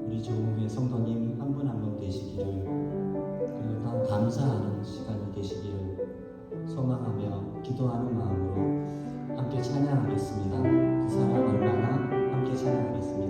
우리 조국의 성도님 한 분 한 분 되시기를, 그리고 더 감사하는 시간이 되시기를 소망하며 기도하는 마음으로 함께 찬양하겠습니다. 그 사람 얼마나 함께 찬양하겠습니다.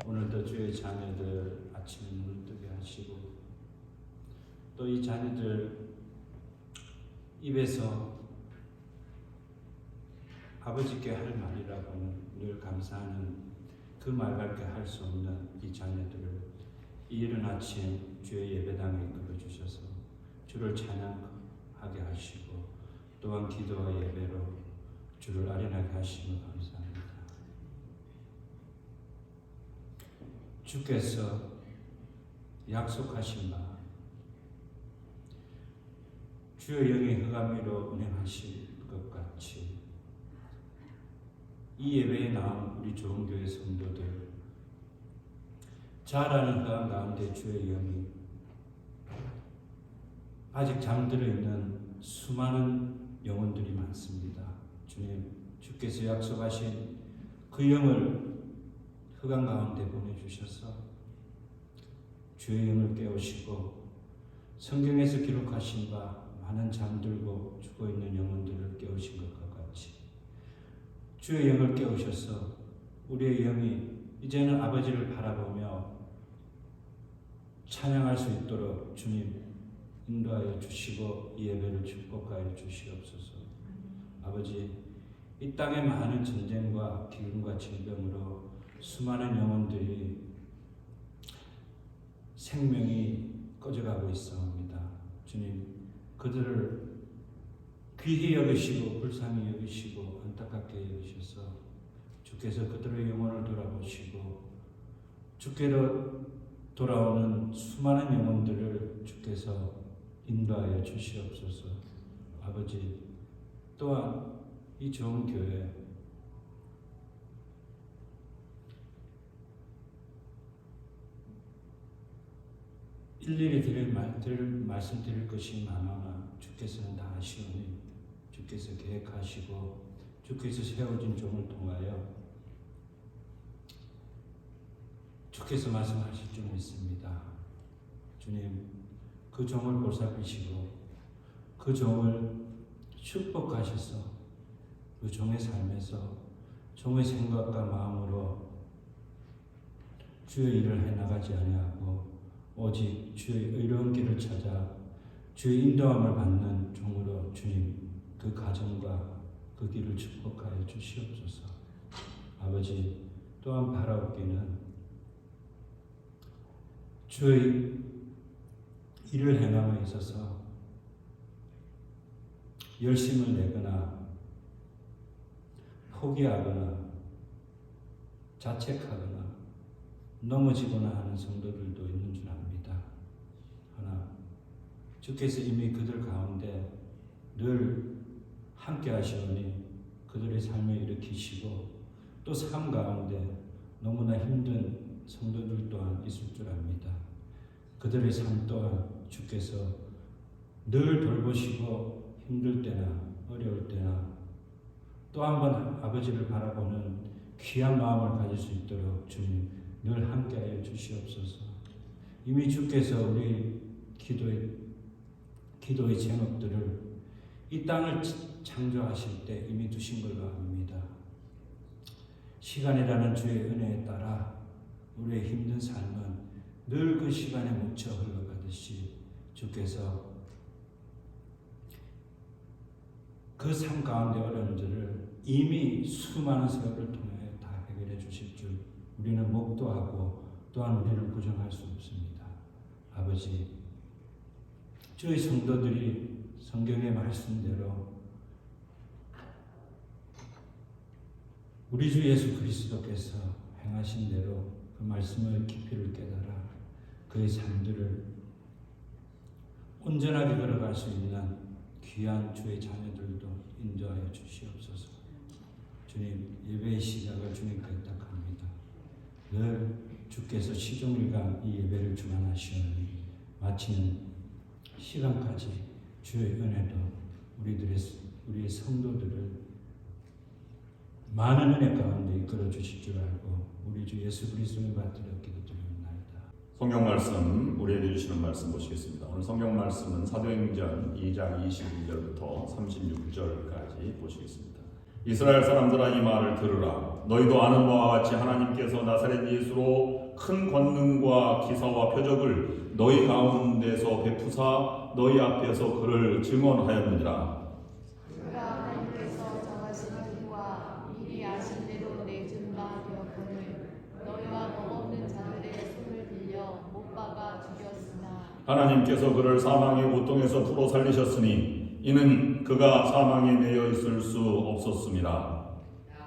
오늘도 주의 자녀들 아침에 눈을 뜨게 하시고, 또 이 자녀들 입에서 아버지께 할 말이라고는 늘 감사하는 그 말밖에 할 수 없는 이 자녀들을 이 이른 아침 주의 예배당에 이끌어 주셔서 주를 찬양하게 하시고, 또한 기도와 예배로 주를 아련하게 하시며 감사합니다. 주께서 약속하신 바 주의 영이 흑암위로 운행하실 것 같이 이 예배에 나온 우리 좋은 교회 성도들, 자라는 흑암 가운데 주의 영이 아직 잠들어 있는 수많은 영혼들이 많습니다. 주님, 주께서 약속하신 그 영을 흑암 가운데 보내주셔서 주의 영을 깨우시고, 성경에서 기록하신 바 많은 잠들고 죽어있는 영혼들을 깨우신 것과 같이 주의 영을 깨우셔서 우리의 영이 이제는 아버지를 바라보며 찬양할 수 있도록 주님 인도하여 주시고 이 예배를 축복하여 주시옵소서. 아버지, 이 땅의 많은 전쟁과 기근과 질병으로 수많은 영혼들이 생명이 꺼져가고 있사옵니다. 주님, 그들을 귀히 여기시고 불쌍히 여기시고 안타깝게 여기셔서 주께서 그들의 영혼을 돌아보시고 주께로 돌아오는 수많은 영혼들을 주께서 인도하여 주시옵소서. 아버지, 또한 이 좋은 교회 일일이 말씀드릴 것이 많으나 주께서는 다 아시오니 주께서 계획하시고 주께서 세워진 종을 통하여 주께서 말씀하실 줄 믿습니다. 주님, 그 종을 보살피시고 그 종을 축복하셔서 그 종의 삶에서 종의 생각과 마음으로 주의 일을 해나가지 아니하고 오직 주의 의로운 길을 찾아 주의 인도함을 받는 종으로 주님 그 가정과 그 길을 축복하여 주시옵소서. 아버지, 또한 바라옵기는 주의 일을 행함에 있어서 열심을 내거나 포기하거나 자책하거나 넘어지거나 하는 성도들도 있는 줄 압니다. 그러나 주께서 이미 그들 가운데 늘 함께 하시오니 그들의 삶을 일으키시고 또 삶 가운데 너무나 힘든 성도들 또한 있을 줄 압니다. 그들의 삶 또한 주께서 늘 돌보시고 힘들 때나 어려울 때나 또 한 번 아버지를 바라보는 귀한 마음을 가질 수 있도록 주님 늘 함께하여 주시옵소서. 이미 주께서 우리 기도의 제목들을 이 땅을 창조하실 때 이미 두신 걸로 압니다. 시간이라는 주의 은혜에 따라 우리의 힘든 삶은 늘 그 시간에 묻혀 흘러가듯이 주께서 그 삶 가운데 어려움들을 이미 수많은 세월을 통해 다 해결해 주실 줄 우리는 목도하고 또한 우리를 부정할 수 없습니다. 아버지, 주의 성도들이 성경의 말씀대로 우리 주 예수 그리스도께서 행하신 대로 그 말씀의 깊이를 깨달아 그의 삶들을 온전하게 걸어갈 수 있는 귀한 주의 자녀들도 인도하여 주시옵소서. 주님, 예배의 시작을 주님께 부탁합니다. 늘 주께서 시종일관 이 예배를 주관하시오니 마치는 시간까지 주의 은혜도 우리의 성도들을 많은 은혜 가운데 이끌어 주실 줄 알고 우리 주 예수 그리스도의 받들어 기도드립니다. 성경 말씀 우리에게 주시는 말씀 보시겠습니다. 오늘 성경 말씀은 사도행전 2장 22절부터 36절까지 보시겠습니다. 이스라엘 사람들아 이 말을 들으라. 너희도 아는 바와 같이 하나님께서 나사렛 예수로 큰 권능과 기사와 표적을 너희 가운데서 베푸사 너희 앞에서 그를 증언하였느니라. 그가 하나님께서 정하신 일과 미리 아신 대로 내준 바 되었거늘 너희와 먹없는 자들의 손을 빌려 못 박아 죽였으나 하나님께서 그를 사망의 고통에서 풀어 살리셨으니 이는 그가 사망에 매여 있을 수 없었습니다.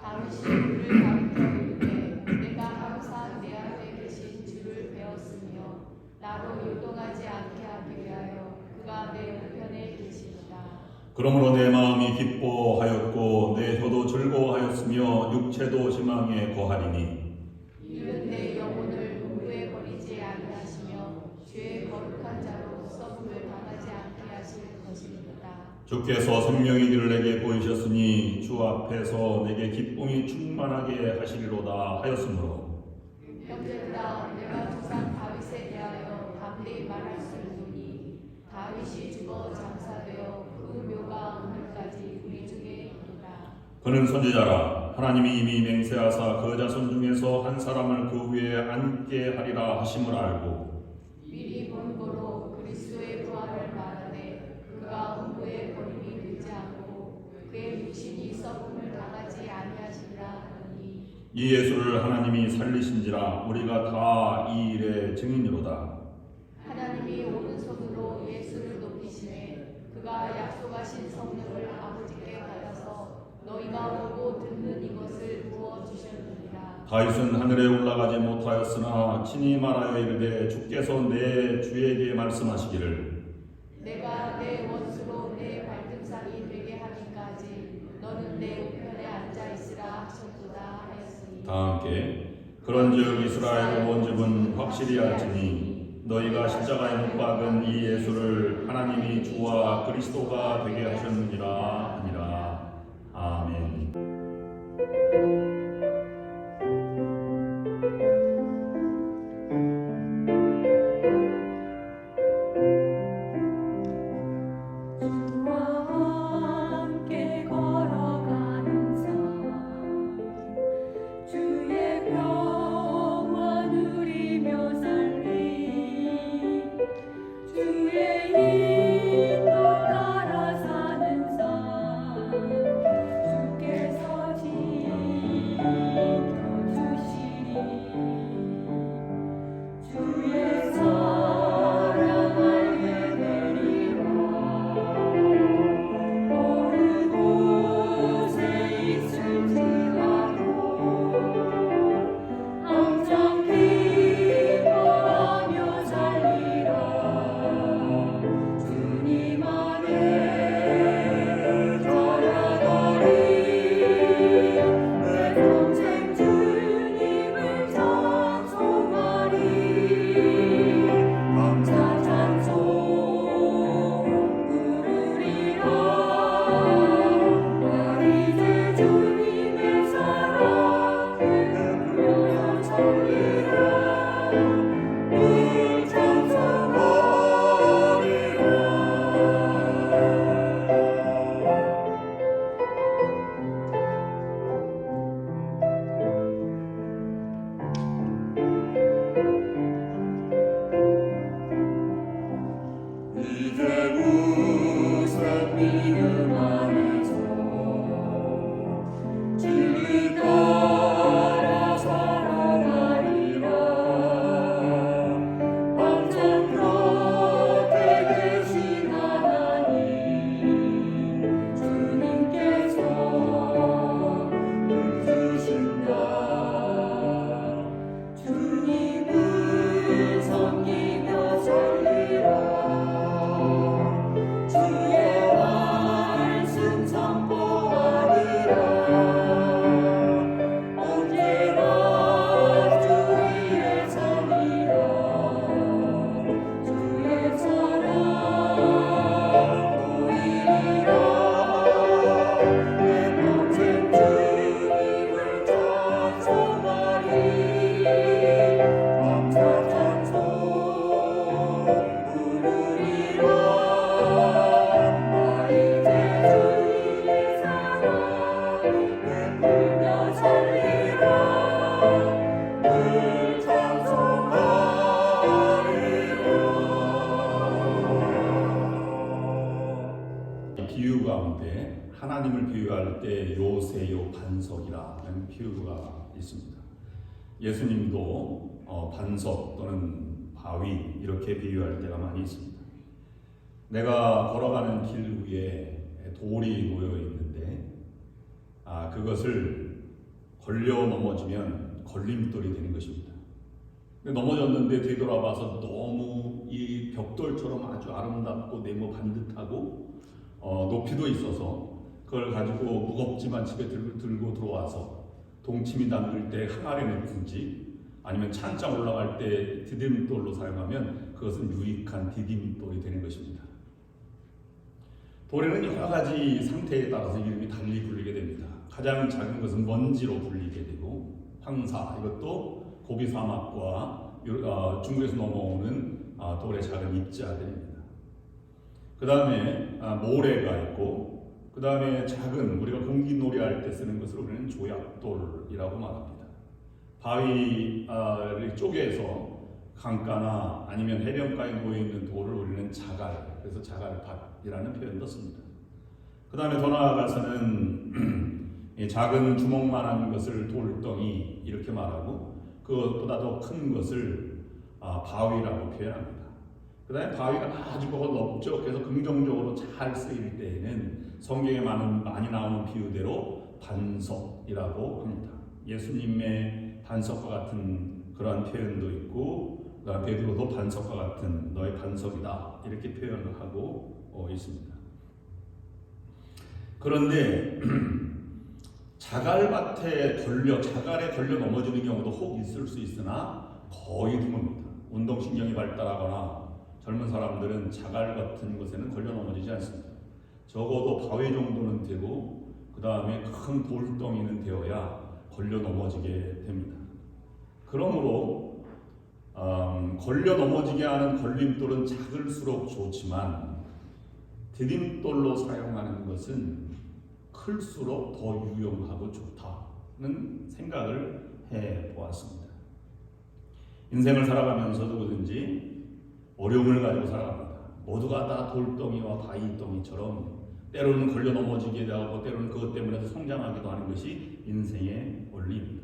다윗이 그를 가리켜 이르되 내가 항상 내 앞에 계신 주를 배웠으며 나로 요동하지 않게 하기 위하여 그가 내 우편에 계시도다. 그러므로 내 마음이 기뻐하였고 내 혀도 즐거워하였으며 육체도 희망에 거하리니 이는 내 영혼을 공부에 버리지 아니하시며 죄의 거룩한 자로 썩음을 당하지 않게 하실 것입니다. 주께서 생명의 길을 내게 보이셨으니 주 앞에서 내게 기쁨이 충만하게 하시리로다 하였으므로 형제들아 내가 조상 다윗에 대하여 담대히 말할 수 있으니 다윗이 죽어 장사되어 그 묘가 오늘까지 우리 중에 있도다. 그는 선지자라 하나님이 이미 맹세하사 그 자손 중에서 한 사람을 그 위에 앉게 하리라 하심을 알고 미리 본 거로 그리스도의 부활을 말하되 그가 흥부에 버림이 되지 않고 그의 육신이 썩음을 당하지 아니하시리라 하니 이 예수를 하나님이 살리신지라 우리가 다 이 일의 증인이로다. 하나님이 오른손으로 예수를 높이시매 그가 약속하신 성령을 아버지께 받아서 너희가 보고 듣는 이것을 부어주셨느니라. 다윗은 하늘에 올라가지 못하였으나 친히 말하여 이르되 주께서 내 주에게 말씀하시기를 내가 내 원수로 내 발등상이 되게 하기까지 너는 내 우편에 앉아 있으라 하셨도다 하였으니 다 함께 그런즉 이스라엘 온 집은 확실히 알지니 너희가 십자가에 못 박은 이 예수를 하나님이 주와 그리스도가 되게 하셨느니라 하니라. 아멘. 주 믿음 안에서 진리 따라 살아가리라. 항상 곁에 계신 하나님 주님께서 힘주신다. 주님을 섬기며 살리라. 주의 말씀 선포하리라. 언제나 주 위에 서리라. 주의 사랑 보이리라. 내 평생 주님을 찬송하리. 감사 찬송 부르리라. 나 이제 주님의 사랑 베풀며 살리라. 늘 찬송하리라. 비유 가운데 하나님을 비유할 때 요새요 반석이라는 비유가 있습니다. 예수님도 반석 또는 바위 이렇게 비유할 때가 많이 있습니다. 내가 걸어가는 길 위에 돌이 놓여 있는데 그것을 걸려 넘어지면 걸림돌이 되는 것입니다. 근데 넘어졌는데 뒤돌아봐서 너무 이 벽돌처럼 아주 아름답고 네모 반듯하고 높이도 있어서 그걸 가지고 무겁지만 집에 들고 들어와서 동치미 담글 때 항아리에 넣든지 아니면 찬장 올라갈 때 디딤돌로 사용하면 그것은 유익한 디딤돌이 되는 것입니다. 돌에는 여러 가지 상태에 따라서 이름이 달리 불리게 됩니다. 가장 작은 것은 먼지로 불리게 되고 황사, 이것도 고비 사막과 중국에서 넘어오는 돌의 작은 입자들입니다. 그 다음에 모래가 있고, 그 다음에 작은 우리가 공기놀이 할 때 쓰는 것을 우리는 조약돌이라고 말합니다. 바위를 쪼개서 강가나 아니면 해변가에 놓여 있는 돌을 우리는 자갈, 그래서 자갈밭이라는 표현도 씁니다. 그 다음에 더 나아가서는 작은 주먹만한 것을 돌덩이 이렇게 말하고, 그것보다 더 큰 것을 바위라고 표현합니다. 그 다음에 바위가 아주 넓적해서 긍정적으로 잘 쓰일 때에는 성경에 많이 나오는 비유대로 반석이라고 합니다. 예수님의 반석과 같은 그러한 표현도 있고, 베드로도 반석과 같은 너의 반석이다 이렇게 표현을 하고 있습니다. 그런데 자갈에 걸려 넘어지는 경우도 혹 있을 수 있으나 거의 드뭅니다. 운동신경이 발달하거나 젊은 사람들은 자갈 같은 것에는 걸려 넘어지지 않습니다. 적어도 바위 정도는 되고 그 다음에 큰 돌덩이는 되어야 걸려 넘어지게 됩니다. 그러므로 걸려 넘어지게 하는 걸림돌은 작을수록 좋지만 디딤돌로 사용하는 것은 클수록 더 유용하고 좋다는 생각을 해보았습니다. 인생을 살아가면서 누구든지 어려움을 가지고 살아갑니다. 모두가 다 돌덩이와 바위덩이처럼 때로는 걸려 넘어지게 되고 때로는 그것 때문에 성장하기도 하는 것이 인생의 원리입니다.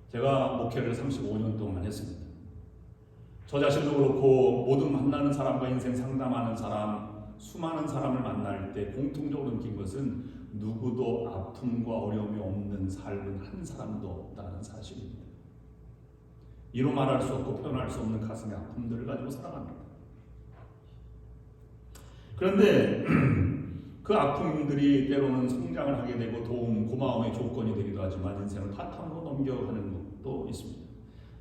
제가 목회를 35년 동안 했습니다. 저 자신도 그렇고 모든 만나는 사람과 인생 상담하는 사람, 수많은 사람을 만날 때 공통적으로 느낀 것은 누구도 아픔과 어려움이 없는 삶은 한 사람도 없다는 사실입니다. 이루 말할 수 없고 표현할 수 없는 가슴의 아픔들을 가지고 살아갑니다. 그런데 그 아픔들이 때로는 성장을 하게 되고 고마움의 조건이 되기도 하지만 인생을 파탄으로 넘겨가는 것도 있습니다.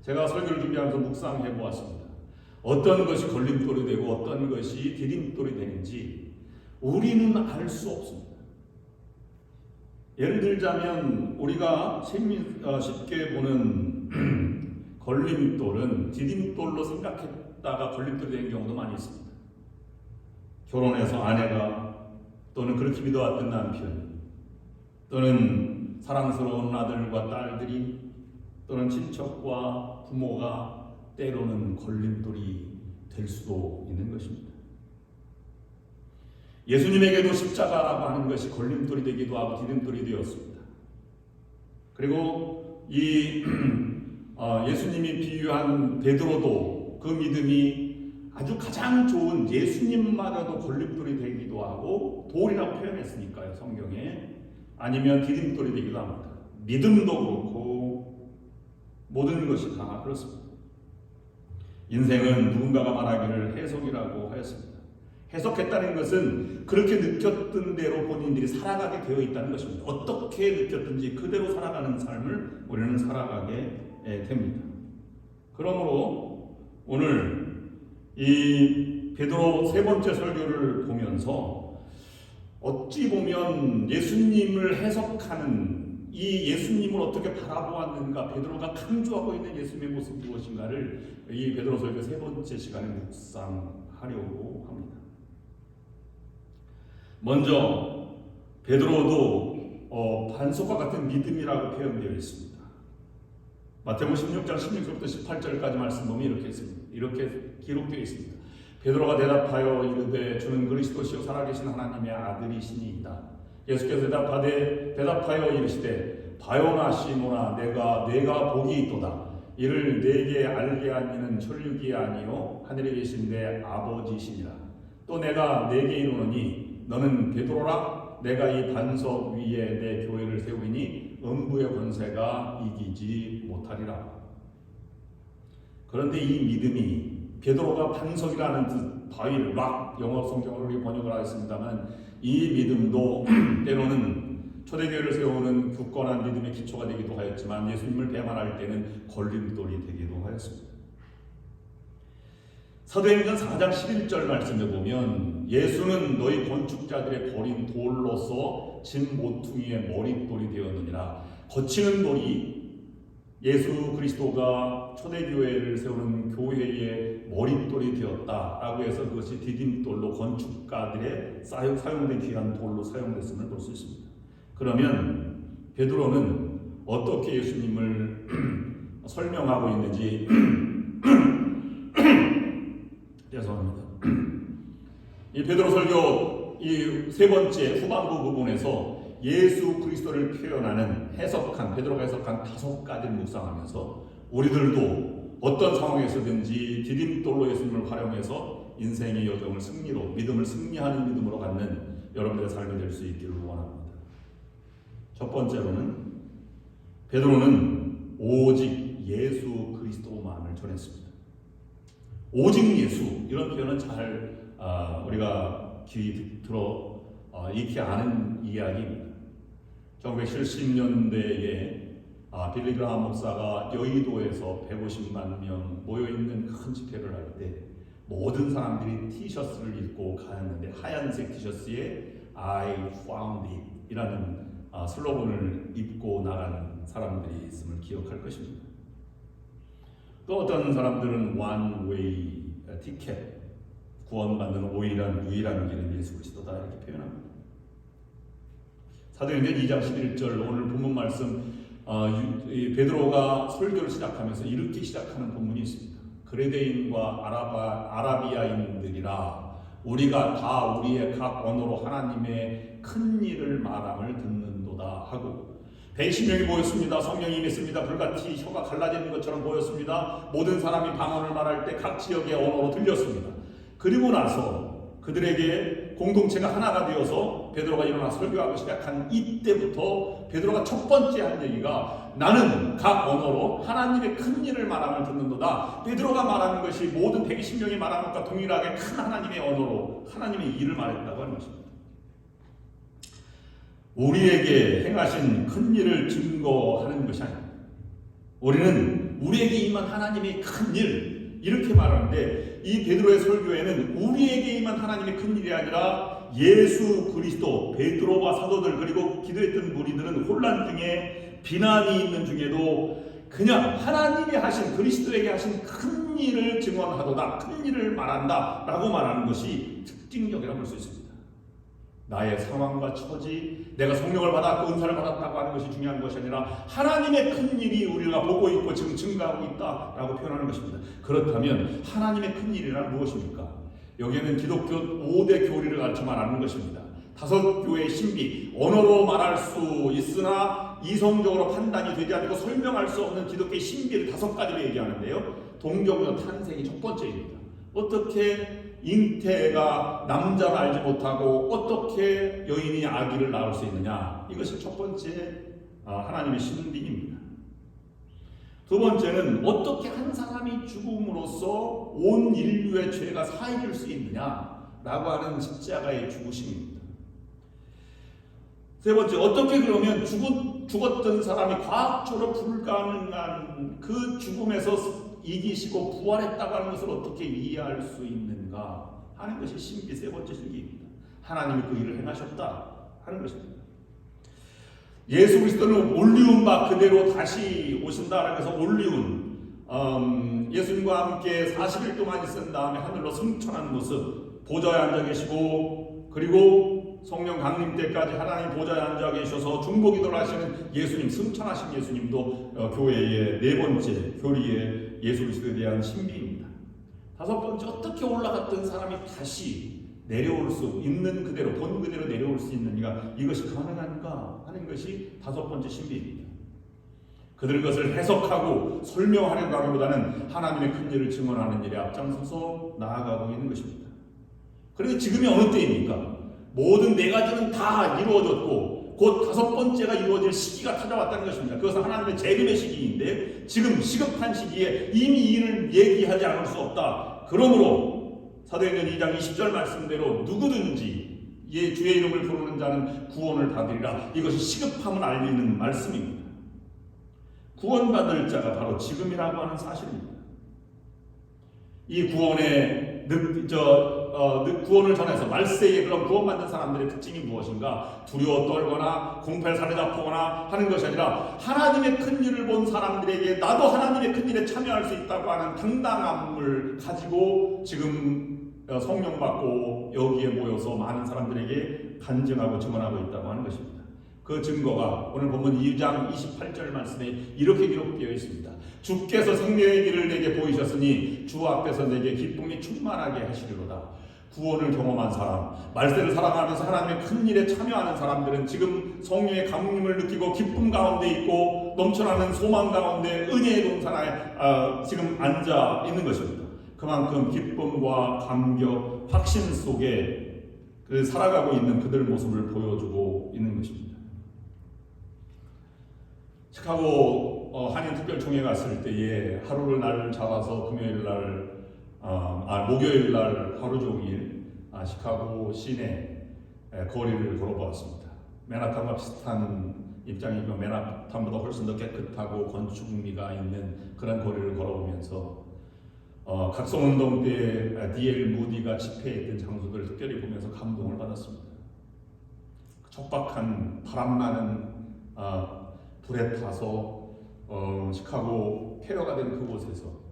제가 설교를 준비하면서 묵상해 보았습니다. 어떤 것이 걸림돌이 되고 어떤 것이 디딤돌이 되는지 우리는 알 수 없습니다. 예를 들자면 우리가 쉽게 보는 걸림돌은 디딤돌로 생각했다가 걸림돌이 되는 경우도 많이 있습니다. 결혼해서 아내가 또는 그렇게 믿어왔던 남편이 또는 사랑스러운 아들과 딸들이 또는 친척과 부모가 때로는 걸림돌이 될 수도 있는 것입니다. 예수님에게도 십자가라고 하는 것이 걸림돌이 되기도 하고 디딤돌이 되었습니다. 그리고 이 예수님이 비유한 베드로도 그 믿음이 아주 가장 좋은 예수님마저도 걸림돌이 되기도 하고 돌이라고 표현했으니까요, 성경에. 아니면 디딤돌이 되기도 합니다. 믿음도 그렇고 모든 것이 다 그렇습니다. 인생은 누군가가 말하기를 해석이라고 하였습니다. 해석했다는 것은 그렇게 느꼈던 대로 본인들이 살아가게 되어 있다는 것입니다. 어떻게 느꼈든지 그대로 살아가는 삶을 우리는 살아가게 됩니다. 그러므로 오늘 이 베드로 세 번째 설교를 보면서 어찌 보면 예수님을 해석하는 이 예수님을 어떻게 바라보았는가, 베드로가 강조하고 있는 예수님의 모습이 무엇인가를 이 베드로 설교 세 번째 시간에 묵상하려고 합니다. 먼저 베드로도 반석과 같은 믿음이라고 표현되어 있습니다. 마태복음 16장 16절부터 18절까지 말씀 보면 이렇게 기록되어 있습니다. 베드로가 대답하여 이르되 주는 그리스도시요 살아계신 하나님의 아들이시니이다. 예수께서 대답하여 이르시되 바요나 시모나 내가 복이 있도다. 이를 내게 알게 한 이는 혈육이 아니요 하늘에 계신 내 아버지시니라. 또 내가 내게 이르노니 너는 베드로라. 내가 이 반석 위에 내 교회를 세우리니 음부의 권세가 이기지 못하리라. 그런데 이 믿음이 베드로가 반석이라는 뜻, 바위를 락 영어 성경으로 번역을 하였습니다만 이 믿음도 때로는 초대교회를 세우는 굳건한 믿음의 기초가 되기도 하였지만 예수님을 배반할 때는 걸림돌이 되기도 하였습니다. 사도행전 4장 11절 말씀에 보면 예수는 너희 건축자들의 버린 돌로서 진 모퉁이의 머릿돌이 되었느니라. 거치는 돌이 예수 그리스도가 초대교회를 세우는 교회의 머릿돌이 되었다라고 해서 그것이 디딤돌로 건축가들의 사용된 귀한 돌로 사용됐음을 볼 수 있습니다. 그러면 베드로는 어떻게 예수님을 설명하고 있는지 죄송합니다. 이 베드로 설교 이 세 번째 후반부 부분에서 예수 그리스도를 표현하는 베드로가 해석한 5가지를 묵상하면서 우리들도 어떤 상황에서든지 디딤돌로 예수님을 활용해서 인생의 여정을 승리로, 믿음을 승리하는 믿음으로 갖는 여러분들의 삶이 될 수 있기를 원합니다. 첫 번째로는 베드로는 오직 예수 그리스도만을 전했습니다. 오직 예수, 이런 표현은 잘 우리가 귀 들어 익히 아는 이야기입니다. 1970년대에 빌리 그라함 목사가 여의도에서 150만 명 모여있는 큰 집회를 할 때 모든 사람들이 티셔츠를 입고 가는데 하얀색 티셔츠에 I found it 이라는 슬로건을 입고 나간 사람들이 있음을 기억할 것입니다. 또 어떤 사람들은 one way ticket, 구원받는 유일한 길은 예수 그리스도다 이렇게 표현합니다. 사도행전 2장 11절 오늘 본문 말씀 베드로가 설교를 시작하면서 이렇게 시작하는 본문이 있습니다. 그레데인과 아라비아인들이라 우리가 다 우리의 각 언어로 하나님의 큰 일을 말함을 듣는도다 하고 120명이 모였습니다. 성령이 임했습니다. 불같이 혀가 갈라지는 것처럼 보였습니다. 모든 사람이 방언을 말할 때 각 지역의 언어로 들렸습니다. 그리고 나서 그들에게 공동체가 하나가 되어서 베드로가 일어나 설교하기 시작한 이때부터 베드로가 첫 번째 한 얘기가 나는 각 언어로 하나님의 큰 일을 말함을 듣는도다. 베드로가 말하는 것이 모든 120명이 말하는 것과 동일하게 큰 하나님의 언어로 하나님의 일을 말했다고 하는 것입니다. 우리에게 행하신 큰 일을 증거하는 것이 아닙니다. 우리는 우리에게 임한 하나님의 큰 일 이렇게 말하는데 이 베드로의 설교에는 우리에게 임한 하나님의 큰 일이 아니라 예수 그리스도, 베드로와 사도들 그리고 기도했던 무리들은 혼란 중에 비난이 있는 중에도 그냥 하나님이 하신 그리스도에게 하신 큰 일을 증언하도다, 큰 일을 말한다 라고 말하는 것이 특징적이라고 볼 수 있습니다. 나의 상황과 처지, 내가 성령을 받았고 은사를 받았다고 하는 것이 중요한 것이 아니라 하나님의 큰 일이 우리가 보고 있고 지금 증가하고 있다라고 표현하는 것입니다. 그렇다면 하나님의 큰 일이란 무엇입니까? 여기에는 기독교 5대 교리를 가르쳐 말하는 것입니다. 5교의 신비, 언어로 말할 수 있으나 이성적으로 판단이 되지 않고 설명할 수 없는 기독교의 신비를 5가지로 얘기하는데요. 동정녀 탄생이 첫 번째입니다. 어떻게 잉태가 남자를 알지 못하고 어떻게 여인이 아기를 낳을 수 있느냐, 이것이 첫 번째 하나님의 신비입니다. 두 번째는 어떻게 한 사람이 죽음으로써 온 인류의 죄가 사해질 수 있느냐라고 하는 십자가의 죽으심입니다. 세 번째, 어떻게 그러면 죽었던 사람이 과학적으로 불가능한 그 죽음에서 이기시고 부활했다고 하는 것을 어떻게 이해할 수 있는가 하는 것이 신비, 세 번째 신비입니다. 하나님이 그 일을 행하셨다 하는 것입니다. 예수 그리스도는 올리운 바 그대로 다시 오신다라고 해서 올리운, 예수님과 함께 40일 동안 있은 다음에 하늘로 승천한 모습, 보좌에 앉아 계시고, 그리고 성령 강림 때까지 하나님 보좌에 앉아 계셔서 중보기도를 하시는 예수님, 승천하신 예수님도 교회의 네 번째 교리의 예수 그리스도에 대한 신비입니다. 다섯 번째, 어떻게 올라갔던 사람이 다시 내려올 수 있는 그대로, 본 그대로 내려올 수 있느냐, 이것이 가능한가 하는 것이 다섯 번째 신비입니다. 그들 것을 해석하고 설명하려고 하기보다는 하나님의 큰 일을 증언하는 일에 앞장서서 나아가고 있는 것입니다. 그런데 지금이 어느 때입니까? 모든 네 가지는 다 이루어졌고 곧 다섯 번째가 이루어질 시기가 찾아왔다는 것입니다. 그것은 하나님의 재림의 시기인데 지금 시급한 시기에 이미 이 일을 얘기하지 않을 수 없다. 그러므로 사도행전 2장 20절 말씀대로 누구든지 주의 이름을 부르는 자는 구원을 받으리라. 이것이 시급함을 알리는 말씀입니다. 구원받을 자가 바로 지금이라고 하는 사실입니다. 이 구원을 전해서 말세에 그런 구원받는 사람들의 특징이 무엇인가? 두려워 떨거나 공패를 사로잡거나 하는 것이 아니라 하나님의 큰 일을 본 사람들에게 나도 하나님의 큰 일에 참여할 수 있다고 하는 당당함을 가지고 지금 성령 받고 여기에 모여서 많은 사람들에게 간증하고 증언하고 있다고 하는 것입니다. 그 증거가 오늘 본문 2장 28절 말씀에 이렇게 기록되어 있습니다. 주께서 생명의 길을 내게 보이셨으니 주 앞에서 내게 기쁨이 충만하게 하시리로다. 구원을 경험한 사람, 말세를 살아가면서 하나님의 큰 일에 참여하는 사람들은 지금 성령의 감림을 느끼고 기쁨 가운데 있고 넘쳐나는 소망 가운데 은혜의 동산에 지금 앉아 있는 것입니다. 그만큼 기쁨과 감격, 확신 속에 살아가고 있는 그들 모습을 보여주고 있는 것입니다. 시카고 한인특별총회 갔을 때에 하루를 날 잡아서 목요일 날 하루 종일 시카고 시내 거리를 걸어보았습니다. 맨하탄과 비슷한 입장이고 맨하탄보다 훨씬 더 깨끗하고 건축미가 있는 그런 거리를 걸어보면서 각성운동 때 D.L. 무디가 집회했던 장소들을 특별히 보면서 감동을 받았습니다. 척박한 바람나는 불에 타서 시카고 폐허가 된 그곳에서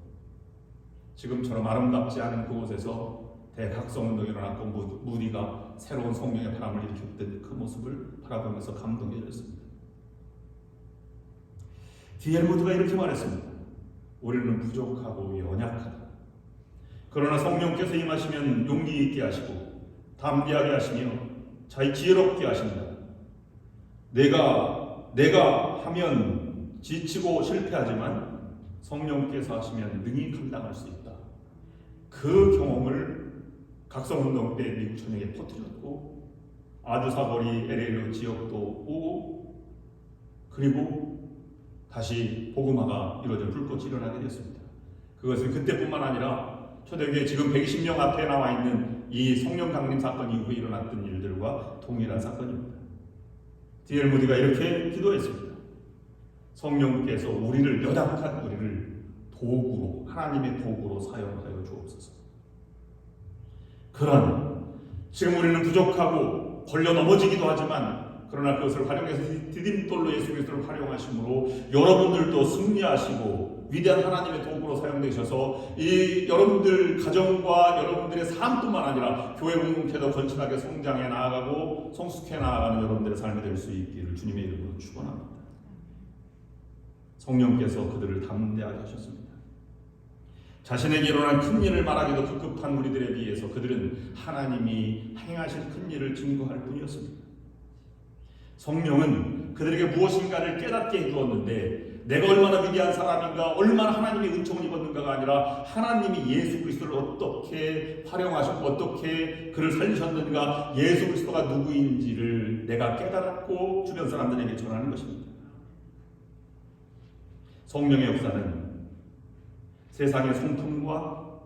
지금처럼 아름답지 않은 그곳에서 대각성운동이 일어났고 무디가 새로운 성령의 바람을 일으켰던 그 모습을 바라보면서 감동해졌습니다. D.L. 무디가 이렇게 말했습니다. 우리는 부족하고 연약하다. 그러나 성령께서 임하시면 용기 있게 하시고 담대하게 하시며 지혜롭게 하신다. 내가 하면 지치고 실패하지만 성령께서 하시면 능히 감당할 수 있다. 그 경험을 각성운동 때 미국 전역에 퍼뜨렸고 아주사 거리 LA 지역도 오고 그리고 다시 복음화가 이루어져 불꽃이 일어나게 됐습니다. 그것은 그때뿐만 아니라 초대교회 지금 120명 앞에 나와 있는 이 성령 강림 사건 이후에 일어났던 일들과 동일한 사건입니다. D.L. 무디가 이렇게 기도했습니다. 성령께서 연약한 우리를 도구로, 하나님의 도구로 사용하여 주옵소서. 지금 우리는 부족하고 걸려 넘어지기도 하지만 그러나 그것을 활용해서 디딤돌로 예수 그리스도를 활용하심으로 여러분들도 승리하시고 위대한 하나님의 도구로 사용되셔서 이 여러분들 가정과 여러분들의 삶뿐만 아니라 교회 공동체도 건실하게 성장해 나아가고 성숙해 나아가는 여러분들의 삶이 될 수 있기를 주님의 이름으로 축원합니다. 성령께서 그들을 담대하게 하셨습니다. 자신에게 일어난 큰 일을 말하기도 급급한 우리들에 비해서 그들은 하나님이 행하신 큰 일을 증거할 뿐이었습니다. 성령은 그들에게 무엇인가를 깨닫게 해주었는데 내가 얼마나 위대한 사람인가, 얼마나 하나님의 은총을 입었는가가 아니라 하나님이 예수 그리스도를 어떻게 활용하셨고 어떻게 그를 살리셨는가, 예수 그리스도가 누구인지를 내가 깨달았고 주변 사람들에게 전하는 것입니다. 성령의 역사는 세상의 성품과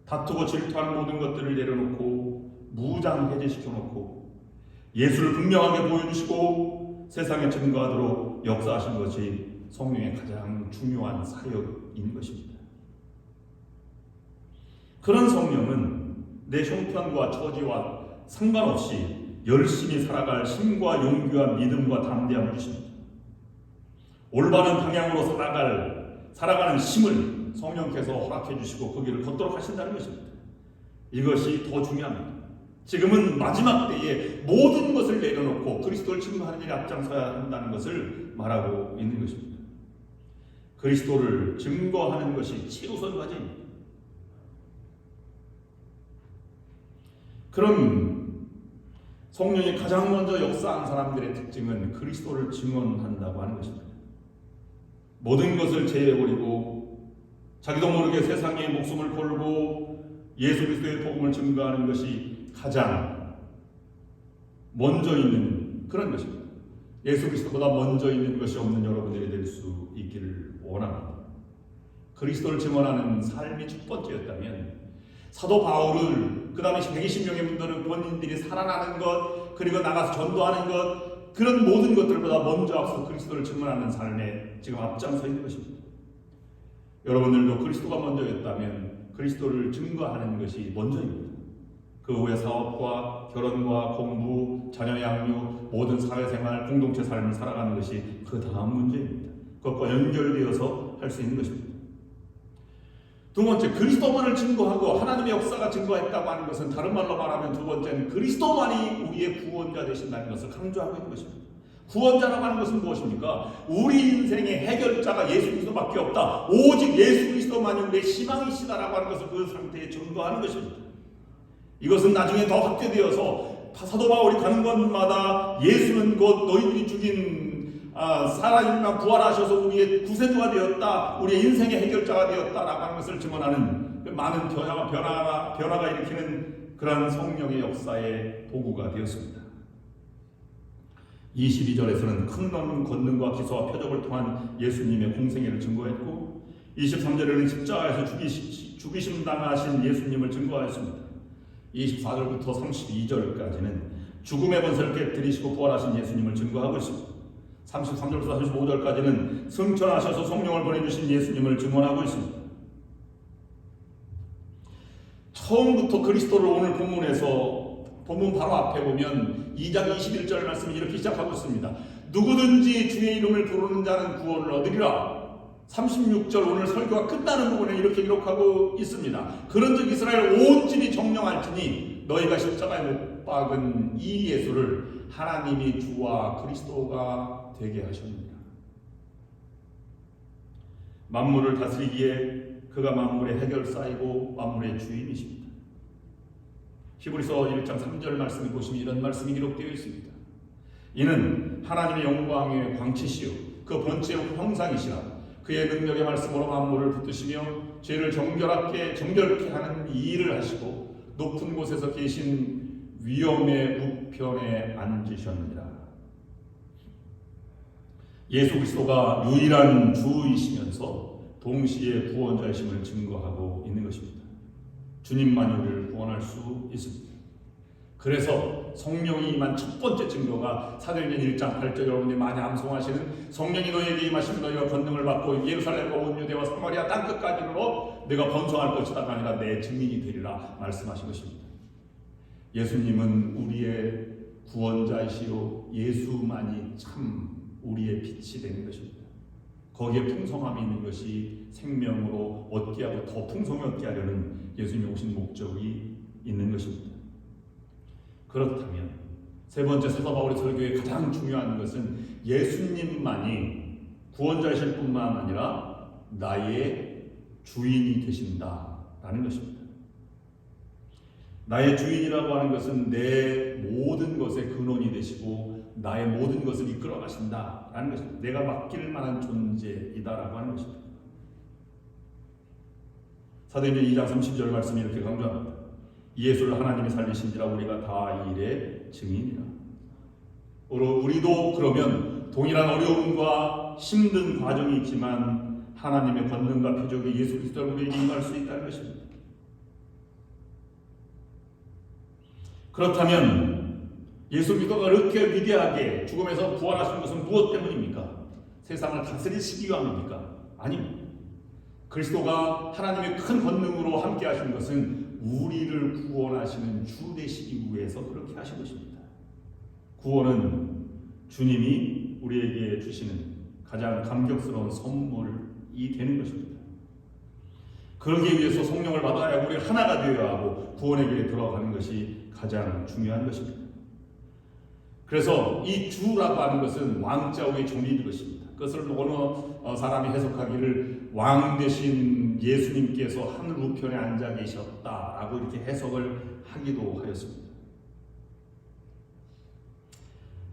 다투고 질투하는 모든 것들을 내려놓고 무장해제시켜놓고 예수를 분명하게 보여주시고 세상에 증거하도록 역사하신 것이 성령의 가장 중요한 사역인 것입니다. 그런 성령은 내 형편과 처지와 상관없이 열심히 살아갈 힘과 용기와 믿음과 담대함을 주십니다. 올바른 방향으로 살아가는 힘을 성령께서 허락해 주시고 그 길을 걷도록 하신다는 것입니다. 이것이 더 중요합니다. 지금은 마지막 때에 모든 것을 내려놓고 그리스도를 증거하는 일에 앞장서야 한다는 것을 말하고 있는 것입니다. 그리스도를 증거하는 것이 최우선 과제입니다. 그럼 성령이 가장 먼저 역사한 사람들의 특징은 그리스도를 증언한다고 하는 것입니다. 모든 것을 제해버리고 자기도 모르게 세상에 목숨을 걸고 예수 그리스도의 복음을 증거하는 것이 가장 먼저 있는 그런 것입니다. 예수 그리스도보다 먼저 있는 것이 없는 여러분들이 될 수 있기를 원합니다. 그리스도를 증언하는 삶이 첫 번째였다면 사도 바울을 그 다음에 120명의 분들은 본인들이 살아나는 것 그리고 나가서 전도하는 것 그런 모든 것들보다 먼저 앞서 그리스도를 증언하는 삶에 지금 앞장서 있는 것입니다. 여러분들도 그리스도가 먼저였다면 그리스도를 증거하는 것이 먼저입니다. 그 후에 사업과 결혼과 공부, 자녀 양육, 모든 사회생활, 공동체 삶을 살아가는 것이 그 다음 문제입니다. 그것과 연결되어서 할 수 있는 것입니다. 두 번째, 그리스도만을 증거하고 하나님의 역사가 증거했다고 하는 것은 다른 말로 말하면 두 번째는 그리스도만이 우리의 구원자 되신다는 것을 강조하고 있는 것입니다. 구원자라고 하는 것은 무엇입니까? 우리 인생의 해결자가 예수 그리스도밖에 없다. 오직 예수 그리스도만이 우리의 희망이시다라고 하는 것을 그 상태에 증거하는 것입니다. 이것은 나중에 더 확대되어서 사도 바울이 가는 곳마다 예수는 곧 너희들이 죽인 살아있나 부활하셔서 우리의 구세주가 되었다, 우리의 인생의 해결자가 되었다라고 하는 것을 증언하는 많은 변화가 일으키는 그러한 성령의 역사의 도구가 되었습니다. 22절에서는 큰 권능과 기사와 표적을 통한 예수님의 공생애를 증거했고 23절에는 십자가에서 죽이심 당하신 예수님을 증거하였습니다. 24절부터 32절까지는 죽음의 권세를 깨뜨리시고 부활하신 예수님을 증거하고 있습니다. 33절부터 35절까지는 승천하셔서 성령을 보내주신 예수님을 증언하고 있습니다. 처음부터 그리스도를 오늘 본문 바로 앞에 보면 2장 21절 말씀이 이렇게 시작하고 있습니다. 누구든지 주의 이름을 부르는 자는 구원을 얻으리라. 36절 오늘 설교가 끝나는 부분에 이렇게 기록하고 있습니다. 그런즉 이스라엘 온 집이 정령할지니 너희가 십자가에 못 박은 이 예수를 하나님이 주와 그리스도가 되게 하셨느니라. 만물을 다스리기에 그가 만물의 해결사이고 만물의 주인이십니다. 히브리서 1장 3절 말씀을 보시면 이런 말씀이 기록되어 있습니다. 이는 하나님의 영광의 광채시요 그 본체의 형상이시라. 그의 능력의 말씀으로 만물을 붙드시며 죄를 정결케 하는 이 일을 하시고 높은 곳에서 계신 위엄의 우편에 앉으셨느니라. 예수 그리스도가 유일한 주이시면서 동시에 구원자이심을 증거하고 있는 것입니다. 주님만이 우리를 구원할 수 있습니다. 그래서 성령이 임한 첫 번째 증거가 사도행전 1장 8절 여러분들이 많이 암송하시는 성령이 너희에게 임하시면 너희가 권능을 받고 예루살렘과 온 유대와 사마리아 땅끝까지로 내가 번성할 것이다가 아니라 내 증인이 되리라 말씀하신 것입니다. 예수님은 우리의 구원자이시요 예수만이 참 우리의 빛이 되는 것입니다. 거기에 풍성함이 있는 것이 생명으로 얻게 하고 더 풍성히 얻게 하려는 예수님이 오신 목적이 있는 것입니다. 그렇다면 세 번째 사도 바울의 설교의 가장 중요한 것은 예수님만이 구원자이실 뿐만 아니라 나의 주인이 되신다라는 것입니다. 나의 주인이라고 하는 것은 내 모든 것의 근원이 되시고 나의 모든 것을 이끌어 가신다라는 것입니다. 내가 맡길 만한 존재이다라고 하는 것입니다. 사도행전 2장 30절 말씀이 이렇게 강조합니다. 예수를 하나님이 살리신지라 우리가 다 이 일의 증인이라. 우리도 그러면 동일한 어려움과 힘든 과정이 있지만 하나님의 권능과 표적이 예수 그리스도를 우리에게 임할 수 있다는 것입니다. 그렇다면 예수 그리스도가 그렇게 위대하게 죽음에서 부활하신 것은 무엇 때문입니까? 세상을 다스리시기 위함입니까? 아닙니다. 그리스도가 하나님의 큰 권능으로 함께 하신 것은 우리를 구원하시는 주 되시기 위해서 그렇게 하신 것입니다. 구원은 주님이 우리에게 주시는 가장 감격스러운 선물이 되는 것입니다. 그러기 위해서 성령을 받아야 우리 하나가 되어야 하고 구원의 길에 들어가는 것이 가장 중요한 것입니다. 그래서 이 주라고 하는 것은 왕자 위의 종일 것입니다. 그것을 어느 사람이 해석하기를 왕 되신 예수님께서 하늘 우편에 앉아 계셨다라고 이렇게 해석을 하기도 하였습니다.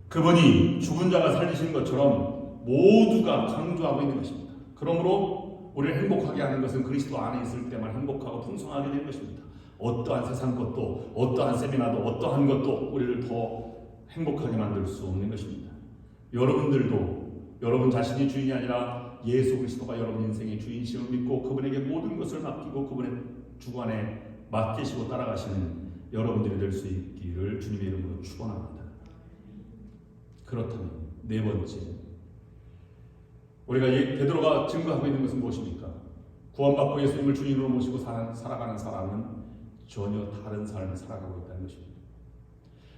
그분이 죽은 자가 살리신 것처럼 모두가 강조하고 있는 것입니다. 그러므로 우리를 행복하게 하는 것은 그리스도 안에 있을 때만 행복하고 풍성하게 될 것입니다. 어떠한 세상 것도, 어떠한 세미나도, 어떠한 것도 우리를 더 행복하게 만들 수 없는 것입니다. 여러분들도 여러분 자신이 주인이 아니라 예수 그리스도가 여러분 인생의 주인심을 믿고 그분에게 모든 것을 맡기고 그분의 주관에 맡기시고 따라가시는 여러분들이 될 수 있기를 주님의 이름으로 축원합니다. 그렇다면 네 번째, 우리가 베드로가 증거하고 있는 것은 무엇입니까? 구원받고 예수님을 주인으로 모시고 살아가는 사람은 전혀 다른 삶을 살아가고 있다는 것입니다.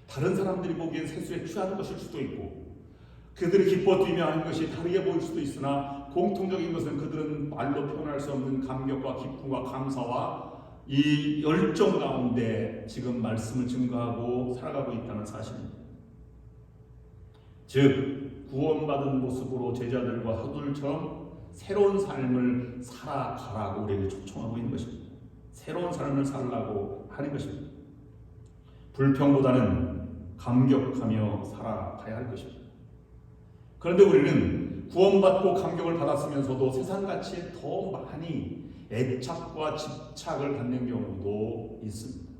다른 사람들이 보기엔 세수에 취하는 것일 수도 있고 그들이 기뻐 뛰며 하는 것이 다르게 보일 수도 있으나 공통적인 것은 그들은 말로 표현할 수 없는 감격과 기쁨과 감사와 이 열정 가운데 지금 말씀을 증거하고 살아가고 있다는 사실입니다. 즉 구원받은 모습으로 제자들과 사도들처럼 새로운 삶을 살아가라고 우리에게 초청하고 있는 것입니다. 새로운 삶을 살라고 하는 것입니다. 불평보다는 감격하며 살아가야 할 것입니다. 그런데 우리는 구원받고 감격을 받았으면서도 세상 가치에 더 많이 애착과 집착을 갖는 경우도 있습니다.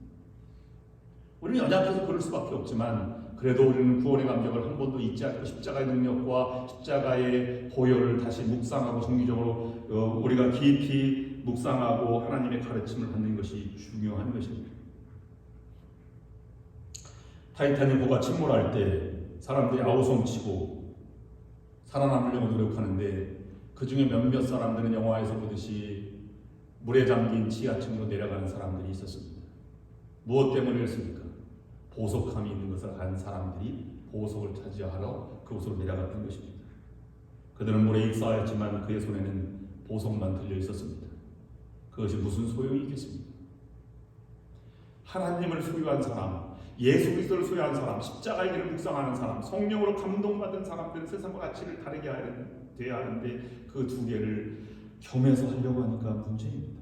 우리는 연약해서 그럴 수밖에 없지만 그래도 우리는 구원의 감격을 한 번도 잊지 않고 십자가의 능력과 십자가의 보혈을 다시 묵상하고 정기적으로 우리가 깊이 묵상하고 하나님의 가르침을 받는 것이 중요한 것입니다. 타이타닉 호가 침몰할 때 사람들이 아우성치고 살아남으려고 노력하는데 그 중에 몇몇 사람들은 영화에서 보듯이 물에 잠긴 지하층으로 내려가는 사람들이 있었습니다. 무엇 때문에 그랬습니까? 보석함이 있는 것을 안 사람들이 보석을 차지하러 그곳으로 내려갔던 것입니다. 그들은 물에 익사하였지만 그의 손에는 보석만 들려 있었습니다. 그것이 무슨 소용이 있겠습니까? 하나님을 소유한 사람, 예수 그리스도를 소유한 사람, 십자가의 길을 묵상하는 사람, 성령으로 감동받은 사람들은 세상과 가치를 다르게 돼야 하는데 그 두 개를 겸해서 하려고 하니까 문제입니다.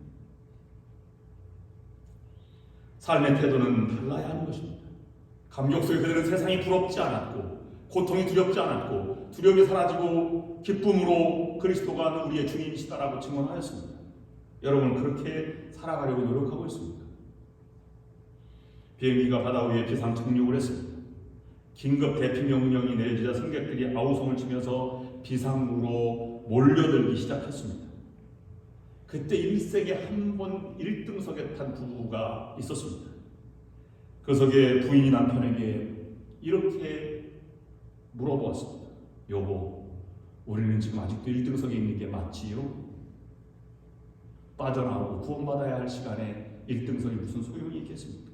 삶의 태도는 달라야 하는 것입니다. 감격 속에 그들은 세상이 부럽지 않았고 고통이 두렵지 않았고 두려움이 사라지고 기쁨으로 그리스도가 우리의 주인이시다라고 증언하였습니다. 여러분은 그렇게 살아가려고 노력하고 있습니다. 비행기가 바다 위에 비상 착륙을 했습니다. 긴급 대피 명령이 내려지자 승객들이 아우성을 치면서 비상으로 몰려들기 시작했습니다. 그때 일생에 한 번 1등석에 탄 부부가 있었습니다. 그 속에 부인이 남편에게 이렇게 물어보았습니다. 여보, 우리는 지금 아직도 1등석에 있는 게 맞지요? 빠져나오고 구원받아야 할 시간에 1등석이 무슨 소용이 있겠습니까?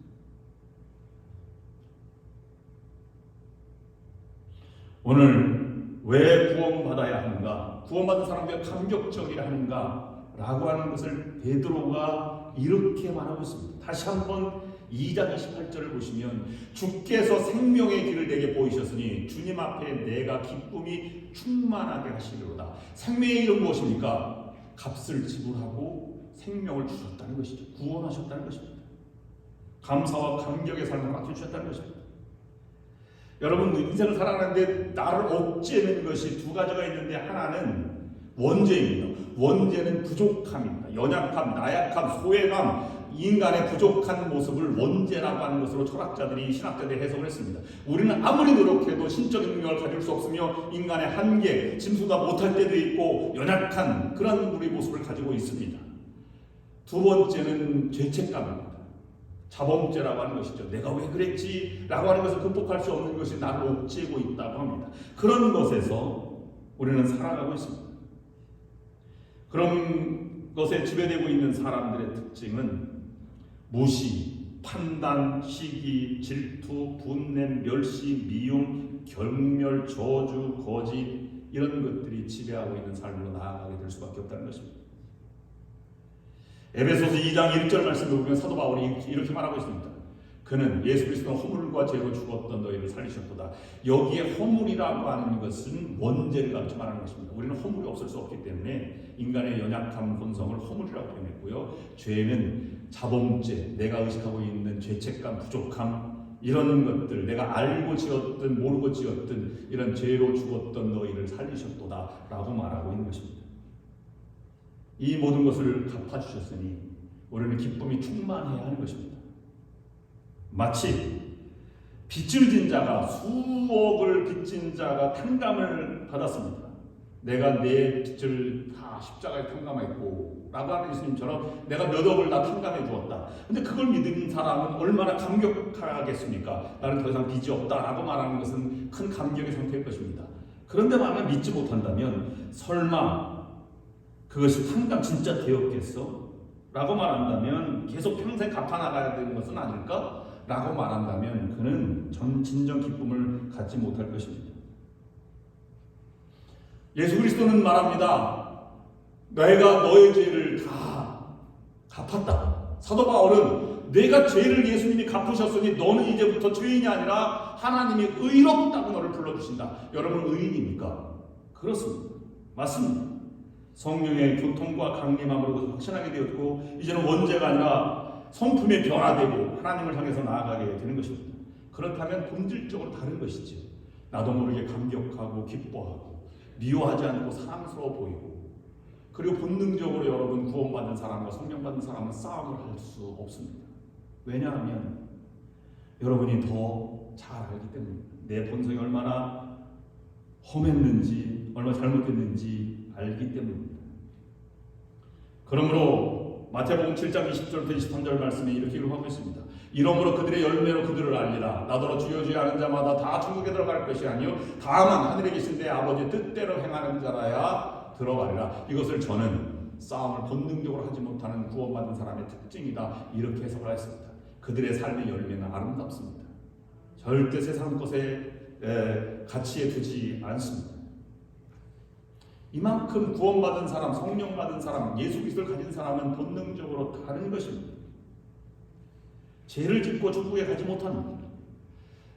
오늘 왜 구원받아야 하는가? 구원받은 사람들이 감격적이라 하는가? 라고 하는 것을 베드로가 이렇게 말하고 있습니다. 다시 한번 2장 28절을 보시면 주께서 생명의 길을 내게 보이셨으니 주님 앞에 내가 기쁨이 충만하게 하시리로다. 생명의 길은 무엇입니까? 값을 지불하고 생명을 주셨다는 것이죠. 구원하셨다는 것입니다. 감사와 감격의 삶을 맡겨주셨다는 것입니다. 여러분, 인생을 살아가는데 나를 억제하는 것이 두 가지가 있는데, 하나는 원죄입니다. 원죄는 부족함입니다. 연약함, 나약함, 소외감, 인간의 부족한 모습을 원죄라고 하는 것으로 철학자들이, 신학자들이 해석을 했습니다. 우리는 아무리 노력해도 신적인 능력을 가질 수 없으며 인간의 한계, 짐수다 못할 때도 있고 연약한 그런 우리 모습을 가지고 있습니다. 두 번째는 죄책감입니다. 자범죄라고 하는 것이죠. 내가 왜 그랬지? 라고 하는 것을 극복할 수 없는 것이 나를 옥죄고 있다고 합니다. 그런 것에서 우리는 살아가고 있습니다. 그런 것에 지배되고 있는 사람들의 특징은 무시, 판단, 시기, 질투, 분냄, 멸시, 미움, 경멸, 저주, 거짓, 이런 것들이 지배하고 있는 삶으로 나아가게 될 수밖에 없다는 것입니다. 에베소서 2장 1절 말씀을 보면 사도 바울이 이렇게 말하고 있습니다. 그는 예수 그리스도는 허물과 죄로 죽었던 너희를 살리셨도다. 여기에 허물이라고 하는 것은 원죄를 가르쳐 말하는 것입니다. 우리는 허물이 없을 수 없기 때문에 인간의 연약한 본성을 허물이라고 표현했고요. 죄는 자범죄, 내가 의식하고 있는 죄책감, 부족함, 이런 것들, 내가 알고 지었든 모르고 지었든 이런 죄로 죽었던 너희를 살리셨도다 라고 말하고 있는 것입니다. 이 모든 것을 갚아주셨으니 우리는 기쁨이 충만해야 하는 것입니다. 마치 빚을 진 자가, 수억을 빚진 자가 탕감을 받았습니다. 내가 내 빚을 다 십자가에 탕감했고 라고 하는 예수님처럼 내가 몇 억을 다 탕감해 주었다. 근데 그걸 믿는 사람은 얼마나 감격하겠습니까? 나는 더 이상 빚이 없다 라고 말하는 것은 큰 감격의 상태일 것입니다. 그런데 만약 믿지 못한다면, 설마 그것이 탕감 진짜 되었겠어? 라고 말한다면, 계속 평생 갚아나가야 되는 것은 아닐까? 라고 말한다면 그는 진정 기쁨을 갖지 못할 것입니다. 예수 그리스도는 말합니다. 내가 너의 죄를 다 갚았다. 사도 바울은 내가 죄를 예수님이 갚으셨으니 너는 이제부터 죄인이 아니라 하나님이 의롭다고 너를 불러주신다. 여러분, 의인입니까? 그렇습니다. 맞습니다. 성령의 교통과 강림함으로 확신하게 되었고, 이제는 원죄가 아니라 성품에 변화되고 하나님을 향해서 나아가게 되는 것입니다. 그렇다면 본질적으로 다른 것이죠. 나도 모르게 감격하고 기뻐하고 미워하지 않고 사랑스러워 보이고, 그리고 본능적으로 여러분, 구원받은 사람과 성령받은 사람은 싸움을 할 수 없습니다. 왜냐하면 여러분이 더 잘 알기 때문입니다. 내 본성이 얼마나 험했는지, 얼마나 잘못됐는지 알기 때문입니다. 그러므로 마태복음 7장 20절부터 23절 말씀에 이렇게 기록하고 있습니다. 이러므로 그들의 열매로 그들을 알리라. 나더러 주여 주여 하는 자마다 다 천국에 들어갈 것이 아니요 다만 하늘에 계신 내 아버지 뜻대로 행하는 자라야 들어가리라. 이것을 저는 싸움을 본능적으로 하지 못하는 구원받은 사람의 특징이다, 이렇게 해석을 했습니다. 그들의 삶의 열매는 아름답습니다. 절대 세상 것에 가치에 두지 않습니다. 이만큼 구원받은 사람, 성령받은 사람, 예수 그리스도를 가진 사람은 본능적으로 다른 것입니다. 죄를 짓고 천국에 가지 못합니다.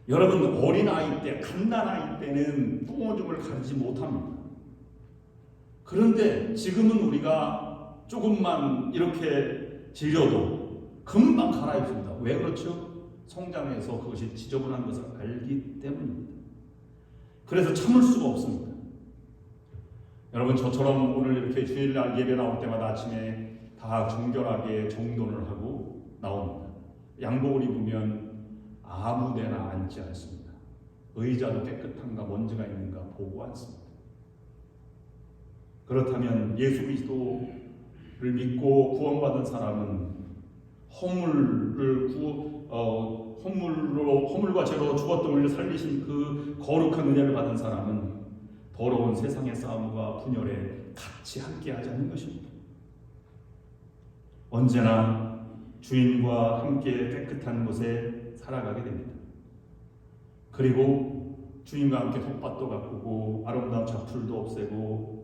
여러분, 어린아이 때, 갓난아이 때는 똥오줌을 가리지 못합니다. 그런데 지금은 우리가 조금만 이렇게 질려도 금방 갈아입습니다. 왜 그렇죠? 성장해서 그것이 지저분한 것을 알기 때문입니다. 그래서 참을 수가 없습니다. 여러분, 저처럼 오늘 이렇게 주일날 예배 나올 때마다 아침에 다 정결하게 정돈을 하고 나옵니다. 양복을 입으면 아무 데나 앉지 않습니다. 의자도 깨끗한가 먼지가 있는가 보고 앉습니다. 그렇다면 예수 그리스도를 믿고 구원받은 사람은 허물과 죄로 죽었던 우리를 살리신 그 거룩한 은혜를 받은 사람은 더러운 세상의 싸움과 분열에 같이 함께하지 않는 것입니다. 언제나 주인과 함께 깨끗한 곳에 살아가게 됩니다. 그리고 주인과 함께 텃밭도 가꾸고 아름다운 잡풀도 없애고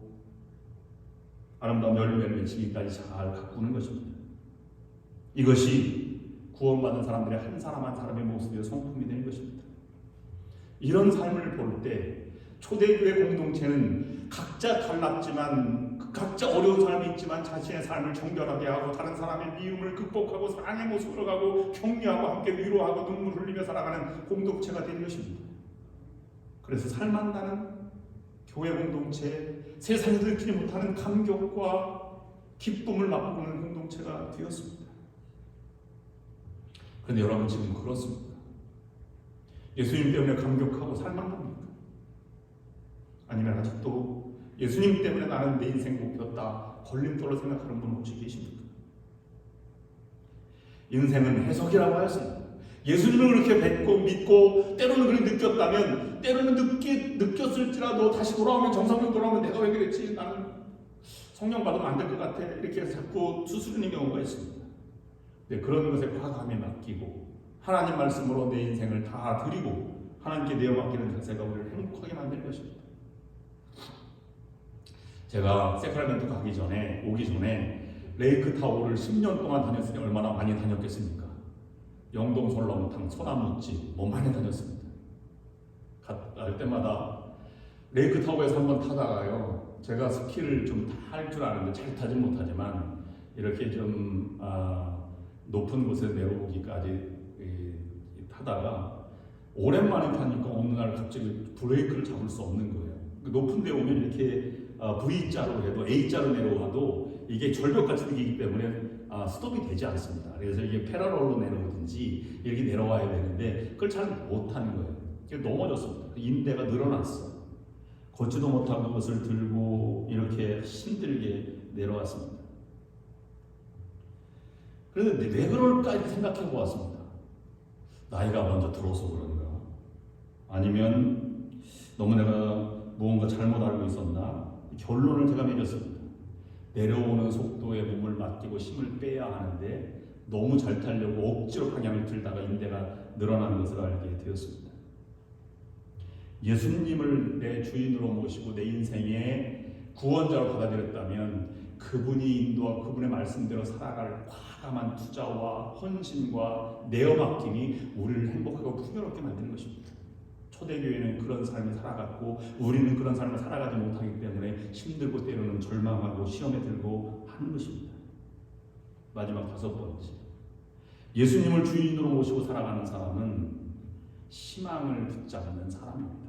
아름다운 열매를 맺히기까지 잘 가꾸는 것입니다. 이것이 구원받은 사람들의 한 사람 한 사람의 모습의 성품이 되는 것입니다. 이런 삶을 볼 때 초대교회 공동체는 각자 달랐지만 각자 어려운 삶이 있지만 자신의 삶을 정결하게 하고 다른 사람의 미움을 극복하고 사랑의 모습으로 가고 격려하고 함께 위로하고 눈물 흘리며 살아가는 공동체가 된 것입니다. 그래서 살만나는 교회 공동체, 세상이 들키지 못하는 감격과 기쁨을 맛보는 공동체가 되었습니다. 그런데 여러분 지금 그렇습니까? 예수님 때문에 감격하고 살만합니까? 아니면 아직도 예수님 때문에 나는 내 인생 목표다 걸림돌로 생각하는 분 혹시 계십니까? 인생은 해석이라고 하였습니다. 예수님을 그렇게 뵙고 믿고 때로는 그렇게 느꼈다면, 때로는 느꼈을지라도 다시 돌아오면, 정상으로 돌아오면 내가 왜 그랬지? 나는 성령 받으면 안 될 것 같아. 이렇게 해서 자꾸 추스르는 경우가 있습니다. 네, 그런 것에 과감히 맡기고 하나님 말씀으로 내 인생을 다 드리고 하나님께 내어 맡기는 자세가 우리를 행복하게 만들 것입니다. 제가 세크라멘토 오기 전에 레이크 타워를 10년 동안 다녔으니 얼마나 많이 다녔겠습니까? 영동 솔로몬탕, 소나무집 뭐 많이 다녔습니다. 갈 때마다 레이크 타워에서 한번 타다가요, 제가 스키를 좀 할 줄 아는데 잘 타진 못하지만 이렇게 좀 높은 곳에 내려오기까지 타다가 오랜만에 타니까 어느 날 갑자기 브레이크를 잡을 수 없는 거예요. 높은 데 오면 이렇게 V자로 해도 A자로 내려와도 이게 절벽같이 느끼기 때문에 스톱이 되지 않습니다. 그래서 이게 패러럴로 내려오든지 이렇게 내려와야 되는데 그걸 잘 못하는 거예요. 그래서 넘어졌습니다. 인대가 늘어났어. 걷지도 못하고 그것을 들고 이렇게 힘들게 내려왔습니다. 그런데 왜 그럴까 이렇게 생각해 보았습니다. 나이가 먼저 들어서 그런가? 아니면 너무 내가 무언가 잘못 알고 있었나? 결론을 제가 맺었습니다. 내려오는 속도에 몸을 맡기고 힘을 빼야 하는데 너무 잘 타려고 억지로 방향을 들다가 인대가 늘어나는 것을 알게 되었습니다. 예수님을 내 주인으로 모시고 내 인생의 구원자로 받아들였다면 그분이 인도하고 그분의 말씀대로 살아갈 과감한 투자와 헌신과 내어맡김이 우리를 행복하고 풍요롭게 만드는 것입니다. 초대교회는 그런 삶을 살아갔고 우리는 그런 삶을 살아가지 못하기 때문에 힘들고 때로는 절망하고 시험에 들고 하는 것입니다. 마지막 5번째, 예수님을 주인으로 모시고 살아가는 사람은 희망을 붙잡는 사람입니다.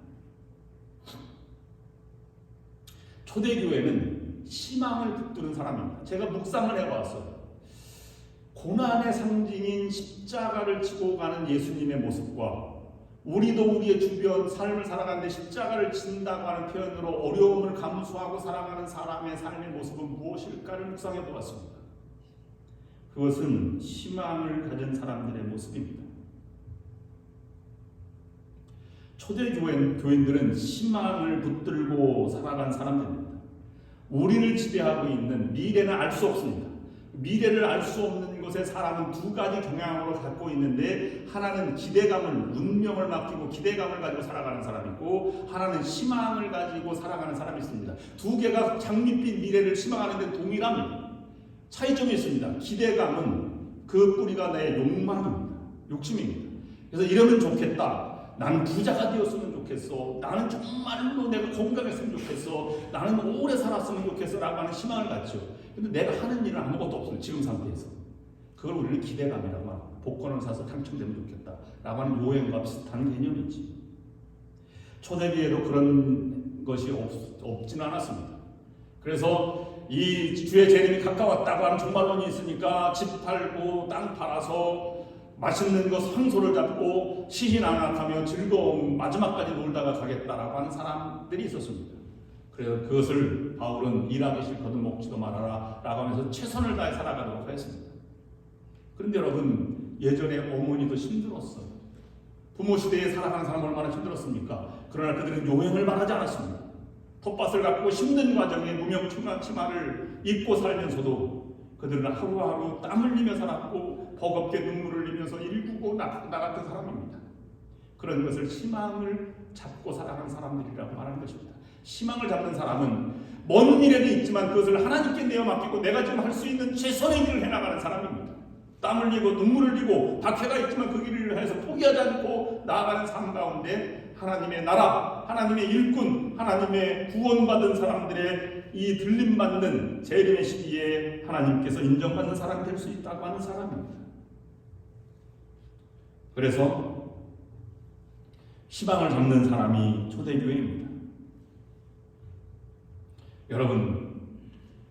초대교회는 희망을 붙드는 사람입니다. 제가 묵상을 해왔어요. 고난의 상징인 십자가를 지고 가는 예수님의 모습과 우리도 우리의 주변 삶을 살아가는데 십자가를 진다고 하는 표현으로 어려움을 감수하고 살아가는 사람의 삶의 모습은 무엇일까를 묵상해 보았습니다. 그것은 희망을 가진 사람들의 모습입니다. 초대교인들은 희망을 붙들고 살아간 사람들입니다. 우리를 지배하고 있는 미래는 알 수 없습니다. 미래를 알 수 없는 것에 사람은 두 가지 경향으로 갖고 있는데, 하나는 기대감을, 운명을 맡기고 기대감을 가지고 살아가는 사람이 있고, 하나는 희망을 가지고 살아가는 사람이 있습니다. 두 개가 장밋빛 미래를 희망하는 데 동일합니다. 차이점이 있습니다. 기대감은 그 뿌리가 내 욕망입니다. 욕심입니다. 그래서 이러면 좋겠다. 나는 부자가 되었으면 좋겠어. 나는 정말로 내가 건강했으면 좋겠어. 나는 오래 살았으면 좋겠어. 라고 하는 희망을 갖죠. 근데 내가 하는 일은 아무것도 없어요. 지금 상태에서. 그걸 우리는 기대감이라고 합니다. 복권을 사서 당첨되면 좋겠다. 라고 하는 요행과 비슷한 개념이지. 초대교회도 그런 것이 없진 않았습니다. 그래서 이 주의 재림이 가까웠다고 하는 종말론이 있으니까 집 팔고 땅 팔아서 맛있는 것 황소를 잡고 시신안악하며 즐거움 마지막까지 놀다가 가겠다라고 하는 사람들이 있었습니다. 그래서 그것을 바울은 일하기 싫거든 먹지도 말아라 라고 하면서 최선을 다해 살아가도록 했습니다. 그런데 여러분, 예전에 어머니도 힘들었어요. 부모 시대에 살아가는 사람 얼마나 힘들었습니까? 그러나 그들은 요행을 말하지 않았습니다. 텃밭을 가꾸고 힘든 과정에 무명충한 치마를 입고 살면서도 그들은 하루하루 땀 흘리며 살았고 버겁게 눈물을 흘리면서 일구고 나갔던 사람입니다. 그런 것을 희망을 잡고 살아가는 사람들이라고 말하는 것입니다. 희망을 잡는 사람은 먼 미래는 있지만 그것을 하나님께 내어 맡기고 내가 지금 할 수 있는 최선의 길을 해나가는 사람입니다. 땀 흘리고 눈물 흘리고 박해가 있지만 그 길을 해서 포기하지 않고 나아가는 삶 가운데 하나님의 나라, 하나님의 일꾼, 하나님의 구원받은 사람들의 이 들림받는 재림의 시기에 하나님께서 인정받는 사람이 될 수 있다고 하는 사람입니다. 그래서 희망을 잡는 사람이 초대교회입니다. 여러분,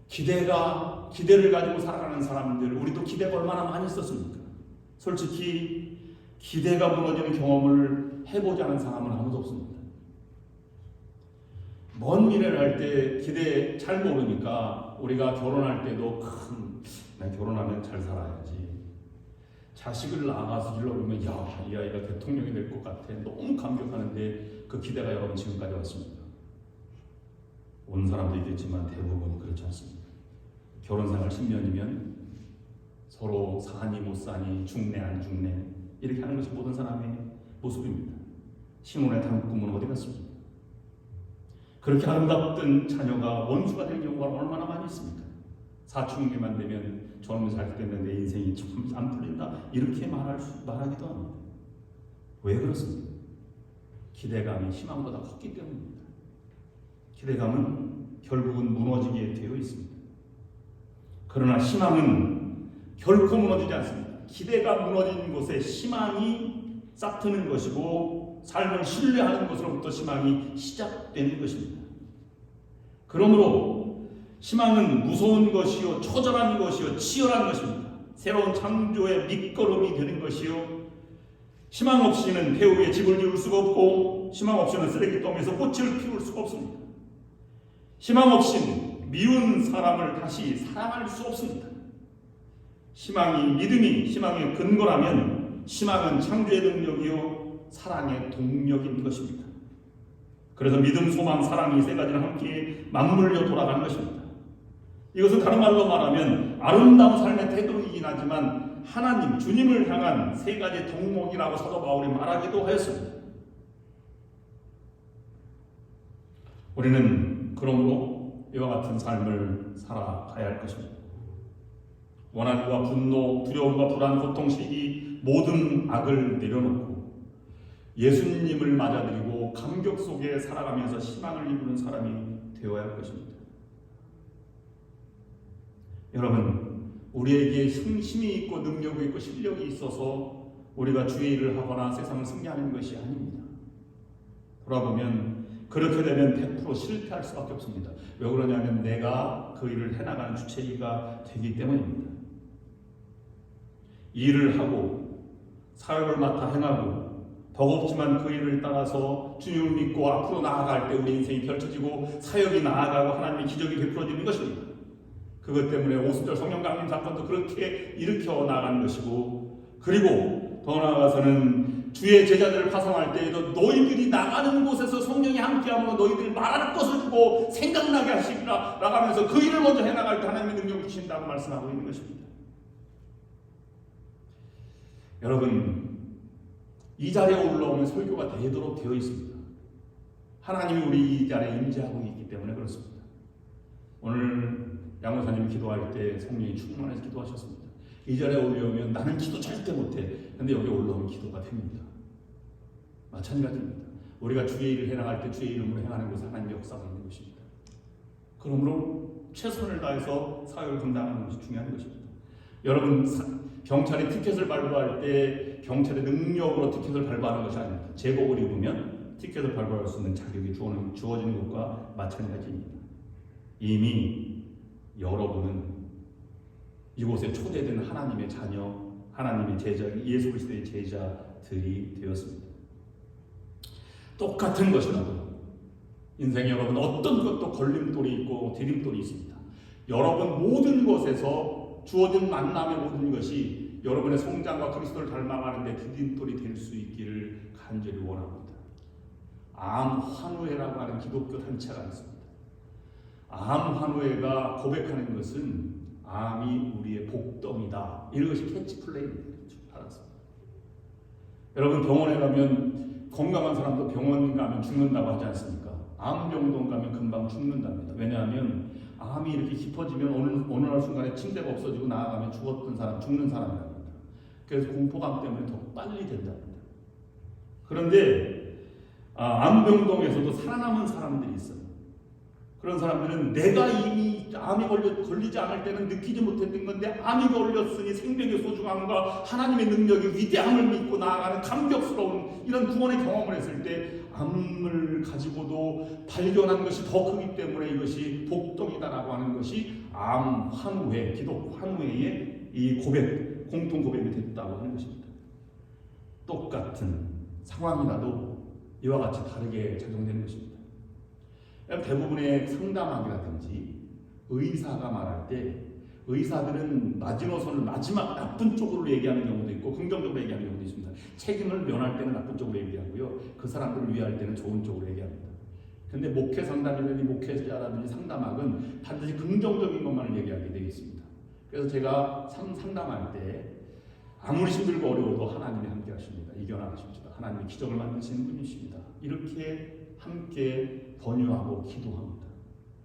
기대를 가지고 살아가는 사람들, 우리도 기대가 얼마나 많이 있었습니까? 솔직히 기대가 무너지는 경험을 해보지 않은 사람은 아무도 없습니다. 먼 미래를 할 때 기대 잘 모르니까 우리가 결혼할 때도 나 결혼하면 잘 살아야지. 자식을 낳아서 길러보면 이 아이가 대통령이 될 것 같아. 너무 감격하는데 그 기대가 여러분 지금까지 왔습니다. 온 사람도 있겠지만 대부분이 그렇지 않습니다. 결혼생활 10년이면 서로 사니 못 사니, 죽네 안 죽네 이렇게 하는 것이 모든 사람의 모습입니다. 신혼의 단꿈은 어디 갔습니까? 그렇게 아름답던 자녀가 원수가 될 경우가 얼마나 많이 있습니까? 사춘기만 되면 저놈이 잘 때문에 내 인생이 좀 안 풀린다 이렇게 말하기도 합니다. 왜 그렇습니까? 기대감이 희망보다 컸기 때문입니다. 기대감은 결국은 무너지게 되어 있습니다. 그러나 희망은 결코 무너지지 않습니다. 기대가 무너진 곳에 희망이 싹트는 것이고 삶을 신뢰하는 것으로부터 희망이 시작되는 것입니다. 그러므로 희망은 무서운 것이요 처절한 것이요 치열한 것입니다. 새로운 창조의 밑거름이 되는 것이요 희망 없이는 배후에 집을 지을 수가 없고 희망 없이는 쓰레기통에서 꽃을 피울 수가 없습니다. 희망 없이는 미운 사람을 다시 사랑할 수 없습니다. 믿음이 희망의 근거라면 희망은 창조의 능력이요 사랑의 동력인 것입니다. 그래서 믿음, 소망, 사랑 이 세 가지는 함께 맞물려 돌아가는 것입니다. 이것은 다른 말로 말하면 아름다운 삶의 태도이긴 하지만 하나님, 주님을 향한 세 가지 덕목이라고 사도 바울이 말하기도 하였습니다. 우리는 그러므로 이와 같은 삶을 살아가야 할 것입니다. 원한과 분노, 두려움과 불안, 고통, 시기 모든 악을 내려놓고 예수님을 맞아들이고 감격 속에 살아가면서 희망을 입는 사람이 되어야 할 것입니다. 여러분, 우리에게 힘이 있고 능력이 있고 실력이 있어서 우리가 주의 일을 하거나 세상을 승리하는 것이 아닙니다. 돌아보면 그렇게 되면 100% 실패할 수밖에 없습니다. 왜 그러냐면 내가 그 일을 해나가는 주체가 되기 때문입니다. 일을 하고 사역을 맡아 행하고 버겁지만 그 일을 따라서 주님을 믿고 앞으로 나아갈 때 우리 인생이 펼쳐지고 사역이 나아가고 하나님의 기적이 베풀어지는 것입니다. 그것 때문에 오순절 성령 강림 사건도 그렇게 일으켜 나가는 것이고, 그리고 더 나아가서는 주의 제자들을 파송할 때에도 너희들이 나가는 곳에서 성령이 함께함으로 너희들이 말할 것을 주고 생각나게 하시리라 라가면서 그 일을 먼저 해나갈 때 하나님의 능력을 주신다고 말씀하고 있는 것입니다. 여러분, 이 자리에 올라오면 설교가 되도록 되어 있습니다. 하나님이 우리 이 자리에 임재하고 있기 때문에 그렇습니다. 오늘 양호사님이 기도할 때 성령이 충만해서 기도하셨습니다. 이 자리에 올라오면 나는 기도 절대 못해. 근데 여기 올라오면 기도가 됩니다. 마찬가지입니다. 우리가 주의 일을 해나갈 때 주의 이름으로 행하는 것은 하나님의 역사가 있는 것입니다. 그러므로 최선을 다해서 사역을 감당하는 것이 중요한 것입니다. 여러분, 경찰이 티켓을 발부할 때 경찰의 능력으로 티켓을 발부하는 것이 아닙니다. 제복을 입으면 티켓을 발부할 수 있는 자격이 주어지는 것과 마찬가지입니다. 이미 여러분은 이곳에 초대된 하나님의 자녀, 하나님의 제자, 예수 그리스도의 제자들이 되었습니다. 똑같은 것이라도 인생에 여러분 어떤 것도 걸림돌이 있고 디딤돌이 있습니다. 여러분 모든 것에서 주어진 만남의 모든 것이 여러분의 성장과 그리스도를 닮아가는 데 디딤돌이 될 수 있기를 간절히 원합니다. 암환우회라고 하는 기독교 단체가 있습니다. 암환우회가 고백하는 것은 암이 우리의 복덩이다. 이것이 캐치플레이입니다. 여러분, 병원에 가면 건강한 사람도 병원 가면 죽는다고 하지 않습니까? 암병동 가면 금방 죽는답니다. 왜냐하면 암이 이렇게 깊어지면 어느 날 순간에 침대가 없어지고 나아가면 죽었던 사람, 죽는 사람이랍니다. 그래서 공포감 때문에 더 빨리 된답니다. 그런데 안병동에서도 살아남은 사람들이 있어요. 그런 사람들은 내가 이미 암이 걸리지 않을 때는 느끼지 못했던 건데 암이 걸렸으니 생명의 소중함과 하나님의 능력의 위대함을 믿고 나아가는 감격스러운 이런 구원의 경험을 했을 때 암을 가지고도 발견한 것이 더 크기 때문에 이것이 복동이다라고 하는 것이 암 환우회, 기독 환우회의 이 고백, 공통 고백이 됐다고 하는 것입니다. 똑같은 상황이라도 이와 같이 다르게 작용되는 것입니다. 대부분의 상담학이라든지 의사가 말할 때 의사들은 마지노선을 마지막 나쁜 쪽으로 얘기하는 경우도 있고 긍정적으로 얘기하는 경우도 있습니다. 책임을 면할 때는 나쁜 쪽으로 얘기하고요. 그 사람들을 위할 때는 좋은 쪽으로 얘기합니다. 근데 목회 상담이라든지 목회자라든지 상담학은 반드시 긍정적인 것만을 얘기하게 되어 있습니다. 그래서 제가 상담할 때 아무리 힘들고 어려워도 하나님이 함께 하십니다. 이겨나가십니다. 하나님이 기적을 만드시는 분이십니다. 이렇게 함께 번유하고 기도합니다.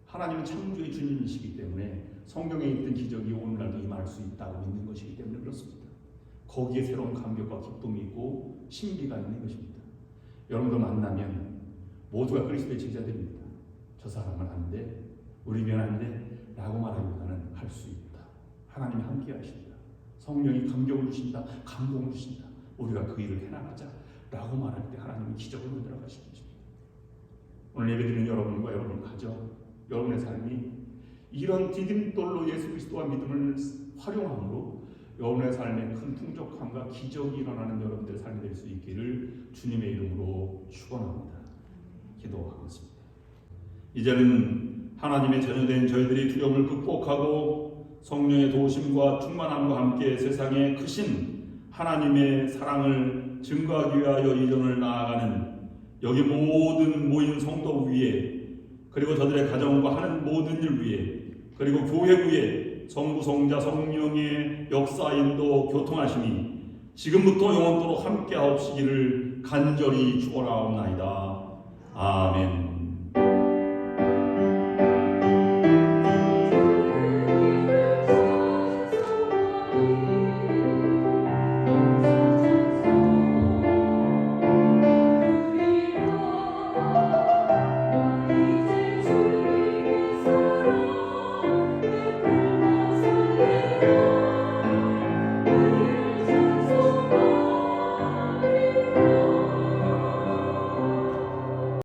하나님은 창조의 주님이시기 때문에 성경에 있던 기적이 오늘날도 임할 수 있다고 믿는 것이기 때문에 그렇습니다. 거기에 새로운 감격과 기쁨이 있고 신비가 있는 것입니다. 여러분도 만나면 모두가 그리스도의 제자들입니다. 저 사람은 안 돼, 우리면 안 돼 라고 말하기보다는 할 수 있다. 하나님이 함께 하신다. 성령이 감격을 주신다. 감동을 주신다. 우리가 그 일을 해나가자 라고 말할 때 하나님은 기적을 만들어 가시는 것입니다. 오늘 예배드리는 여러분과 여러분 가정, 여러분의 삶이 이런 디딤돌로 예수 그리스도와 믿음을 활용함으로 여러분의 삶에 큰 풍족함과 기적이 일어나는 여러분들의 삶이 될 수 있기를 주님의 이름으로 축원합니다. 기도하겠습니다. 이제는 하나님의 자녀된 저희들이 두려움을 극복하고 성령의 도우심과 충만함과 함께 세상에 크신 하나님의 사랑을 증거하기 위하여 이전을 나아가는 여기 모든 모인 성도 위에 그리고 저들의 가정과 하는 모든 일 위에 그리고 교회 위에 성부 성자 성령의 역사 인도 교통하심이 지금부터 영원토록 함께하옵시기를 간절히 축원하옵나이다. 아멘.